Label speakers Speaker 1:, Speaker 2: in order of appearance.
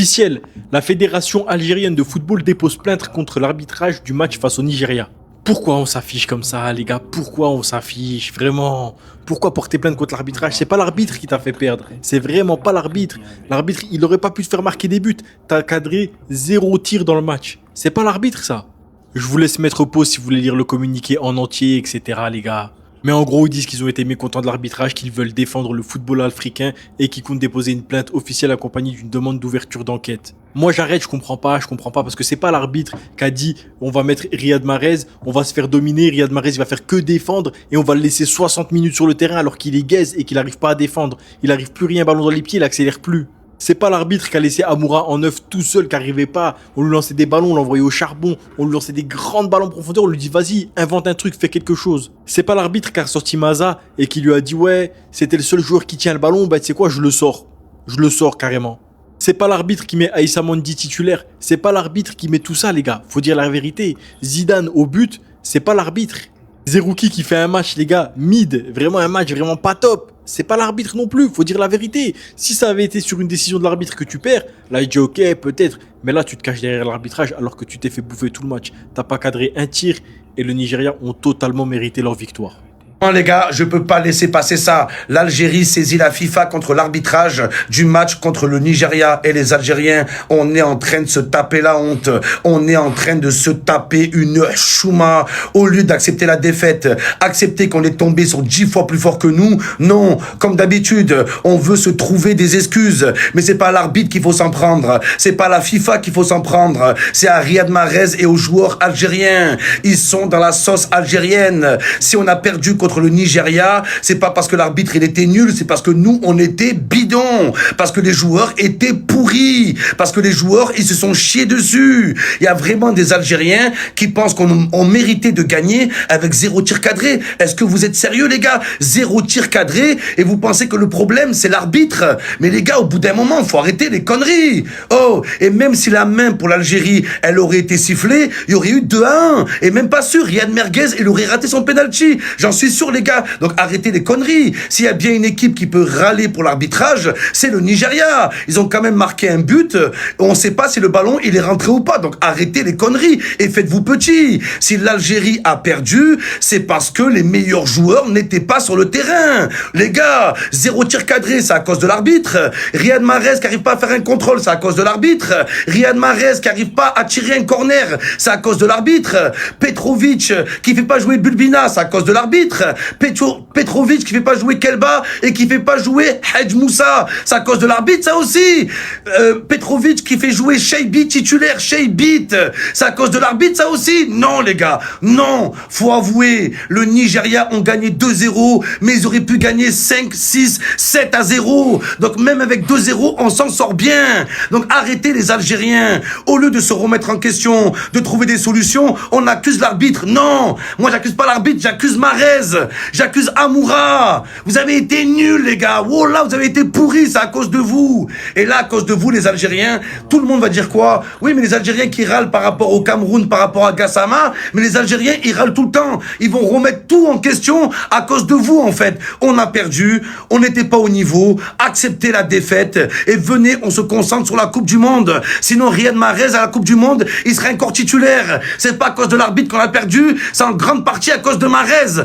Speaker 1: Officiel, la Fédération algérienne de football dépose plainte contre l'arbitrage du match face au Nigeria. Pourquoi on s'affiche comme ça, les gars? Pourquoi on s'affiche? Vraiment? Pourquoi porter plainte contre l'arbitrage? C'est pas l'arbitre qui t'a fait perdre. C'est vraiment pas l'arbitre. L'arbitre, il aurait pas pu te faire marquer des buts. T'as cadré 0 tir dans le match. C'est pas l'arbitre, ça. Je vous laisse mettre pause si vous voulez lire le communiqué en entier, etc., les gars. Mais en gros, ils disent qu'ils ont été mécontents de l'arbitrage, qu'ils veulent défendre le football africain et qu'ils comptent déposer une plainte officielle accompagnée d'une demande d'ouverture d'enquête. Moi, j'arrête, je comprends pas parce que c'est pas l'arbitre qui a dit on va mettre Riyad Mahrez, on va se faire dominer, Riyad Mahrez il va faire que défendre et on va le laisser 60 minutes sur le terrain alors qu'il est gaze et qu'il arrive pas à défendre. Il arrive plus rien, ballon dans les pieds, il accélère plus. C'est pas l'arbitre qui a laissé Amoura en neuf tout seul, qui arrivait pas. On lui lançait des ballons, on l'envoyait au charbon, on lui lançait des grandes ballons en profondeur, on lui dit vas-y, invente un truc, fais quelque chose. C'est pas l'arbitre qui a sorti Maza et qui lui a dit ouais, c'était le seul joueur qui tient le ballon, bah tu sais quoi, je le sors. Je le sors carrément. C'est pas l'arbitre qui met Aïssa Mandi titulaire, c'est pas l'arbitre qui met tout ça les gars, faut dire la vérité. Zidane au but, c'est pas l'arbitre. Zerouki qui fait un match les gars, mid, vraiment un match vraiment pas top. C'est pas l'arbitre non plus, faut dire la vérité. Si ça avait été sur une décision de l'arbitre que tu perds, là il dit ok peut-être, mais là tu te caches derrière l'arbitrage alors que tu t'es fait bouffer tout le match. T'as pas cadré un tir et le Nigeria ont totalement mérité leur victoire.
Speaker 2: Non les gars, je peux pas laisser passer ça. L'Algérie saisit la FIFA contre l'arbitrage du match contre le Nigeria et les Algériens. On est en train de se taper la honte. On est en train de se taper une chouma. Au lieu d'accepter la défaite, accepter qu'on est tombé sur 10 fois plus fort que nous. Non, comme d'habitude, on veut se trouver des excuses. Mais c'est pas à l'arbitre qu'il faut s'en prendre. C'est pas à la FIFA qu'il faut s'en prendre. C'est à Riyad Mahrez et aux joueurs algériens. Ils sont dans la sauce algérienne. Si on a perdu contre le Nigeria, c'est pas parce que l'arbitre il était nul, c'est parce que nous on était bidons, parce que les joueurs étaient pourris, parce que les joueurs ils se sont chiés dessus. Il y a vraiment des Algériens qui pensent qu'on méritait de gagner avec 0 tir cadré. Est-ce que vous êtes sérieux les gars? 0 tir cadré et vous pensez que le problème c'est l'arbitre? Mais les gars, au bout d'un moment, faut arrêter les conneries. Oh, et même si la main pour l'Algérie, elle aurait été sifflée, il y aurait eu 2-1. Et même pas sûr, Riyad Mahrez, il aurait raté son penalty. J'en suis sûr les gars, donc arrêtez les conneries. S'il y a bien une équipe qui peut râler pour l'arbitrage, c'est le Nigeria. Ils ont quand même marqué un but, on ne sait pas si le ballon il est rentré ou pas, donc arrêtez les conneries et faites-vous petit. Si l'Algérie a perdu, c'est parce que les meilleurs joueurs n'étaient pas sur le terrain. Les gars, 0 tir cadré, c'est à cause de l'arbitre. Riyad Mahrez qui arrive pas à faire un contrôle, c'est à cause de l'arbitre. Riyad Mahrez qui arrive pas à tirer un corner, c'est à cause de l'arbitre. Petrovic qui fait pas jouer Bulbina, c'est à cause de l'arbitre. Petrovic qui fait pas jouer Kelba et qui fait pas jouer Hadj Moussa, c'est à cause de l'arbitre ça aussi. Petrovic qui fait jouer Sheibi titulaire, Sheibit, c'est à cause de l'arbitre ça aussi. Non les gars, non, faut avouer, le Nigeria ont gagné 2-0, mais ils auraient pu gagner 5, 6, 7-0. Donc même avec 2-0, on s'en sort bien. Donc arrêtez les Algériens. Au lieu de se remettre en question, de trouver des solutions, on accuse l'arbitre. Non, moi j'accuse pas l'arbitre, j'accuse Mahrez. J'accuse Amoura. Vous avez été nuls, les gars. Oh là, vous avez été pourris, c'est à cause de vous. Et là, à cause de vous, les Algériens, tout le monde va dire quoi? Oui, mais les Algériens qui râlent par rapport au Cameroun, par rapport à Gassama, mais les Algériens, ils râlent tout le temps. Ils vont remettre tout en question à cause de vous, en fait. On a perdu, on n'était pas au niveau, acceptez la défaite et venez, on se concentre sur la Coupe du Monde. Sinon, Riyad Mahrez à la Coupe du Monde, il serait encore titulaire. C'est pas à cause de l'arbitre qu'on a perdu, c'est en grande partie à cause de Mahrez.